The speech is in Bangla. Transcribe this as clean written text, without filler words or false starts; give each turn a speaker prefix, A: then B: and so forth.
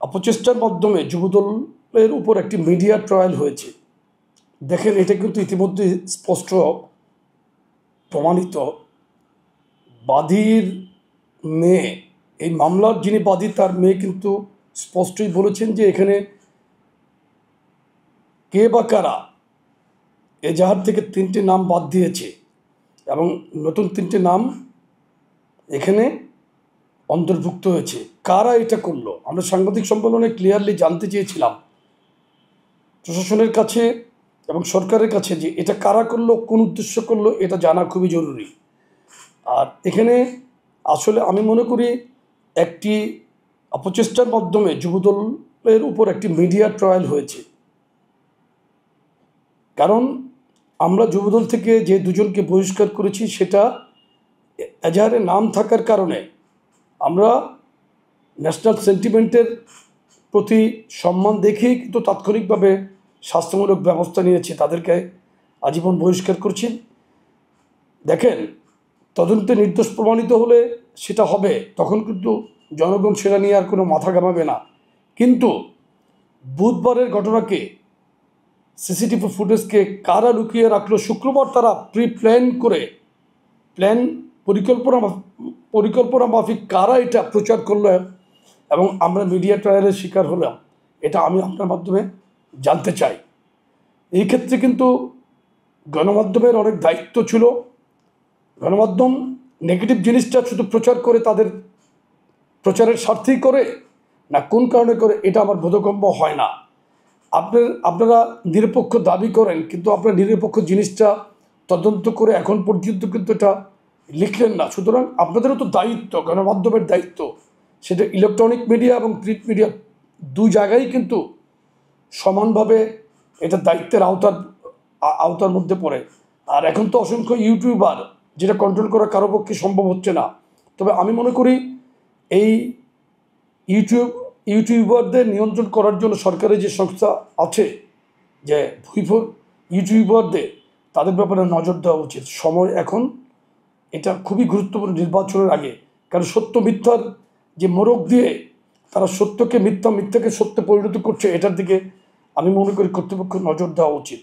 A: অপচেষ্টার মাধ্যমে যুবদলের উপর একটি মিডিয়া ট্রায়াল হয়েছে। দেখেন, এটা কিন্তু ইতিমধ্যে স্পষ্ট প্রমাণিত। বাদীর মেয়ে, এই মামলার যিনি বাদী তার মেয়ে কিন্তু স্পষ্টই বলেছেন যে এখানে কে বা কারা এজাহার থেকে 3টে নাম বাদ দিয়েছে এবং নতুন 3টে নাম এখানে অন্তর্ভুক্ত হয়েছে। কারা এটা করলো আমরা সাংবাদিক সম্মেলনে ক্লিয়ারলি জানতে চেয়েছিলাম প্রশাসনের কাছে এবং সরকারের কাছে, যে এটা কারা করলো, কোন উদ্দেশ্য করলো, এটা জানা খুবই জরুরি। আর এখানে আসলে আমি মনে করি একটি অপচেষ্টার মাধ্যমে যুবদলের উপর একটি মিডিয়া ট্রায়াল হয়েছে। কারণ আমরা যুবদল থেকে যে দুজনকে বহিষ্কার করেছি সেটা এজাহারে নাম থাকার কারণে আমরা ন্যাশনাল সেন্টিমেন্টের প্রতি সম্মান দেখেই কিন্তু তাৎক্ষণিকভাবে শাস্তিমূলক ব্যবস্থা নিয়েছি, তাদেরকে আজীবন বহিষ্কার করছি। দেখেন, তদন্তে নির্দোষ প্রমাণিত হলে সেটা হবে, তখন কিন্তু জনগণ সেটা নিয়ে আর কোনো মাথা ঘামাবে না। কিন্তু বুধবারের ঘটনাকে, সিসিটিভি ফুটেজকে কারা লুকিয়ে রাখলো, শুক্রবার তারা পরিকল্পনা মাফিক কারা এটা প্রচার করলো এবং আমরা মিডিয়া ট্রায়ালের শিকার হলাম, এটা আমি আপনার মাধ্যমে জানতে চাই। এই ক্ষেত্রে কিন্তু গণমাধ্যমের অনেক দায়িত্ব ছিল। গণমাধ্যম নেগেটিভ জিনিসটা শুধু প্রচার করে তাদের প্রচারের স্বার্থেই করে না কোন কারণে করে, এটা আমার বোধগম্য হয় না। আপনারা নিরপেক্ষ দাবি করেন, কিন্তু আপনার নিরপেক্ষ জিনিসটা তদন্ত করে এখন পর্যন্ত কিন্তু এটা লিখলেন না। সুতরাং আপনাদেরও তো দায়িত্ব, গণমাধ্যমের দায়িত্ব, সেটা ইলেকট্রনিক মিডিয়া এবং প্রিন্ট মিডিয়া দুই জায়গায় কিন্তু সমানভাবে এটা দায়িত্বের আওতার মধ্যে পড়ে। আর এখন তো অসংখ্য ইউটিউবার, যেটা কন্ট্রোল করা কারো পক্ষে সম্ভব হচ্ছে না। তবে আমি মনে করি এই ইউটিউবারদের নিয়ন্ত্রণ করার জন্য সরকারের যে সংস্থা আছে, যে ভুইফোর ইউটিউবারদের, তাদের ব্যাপারে নজর দেওয়া উচিত। সময় এখন, এটা খুবই গুরুত্বপূর্ণ নির্বাচনের আগে। কারণ সত্য মিথ্যার যে মোড়ক দিয়ে তারা সত্যকে মিথ্যা, মিথ্যাকে সত্যে পরিণত করছে, এটার দিকে আমি মনে করি কর্তৃপক্ষ নজর দেওয়া উচিত।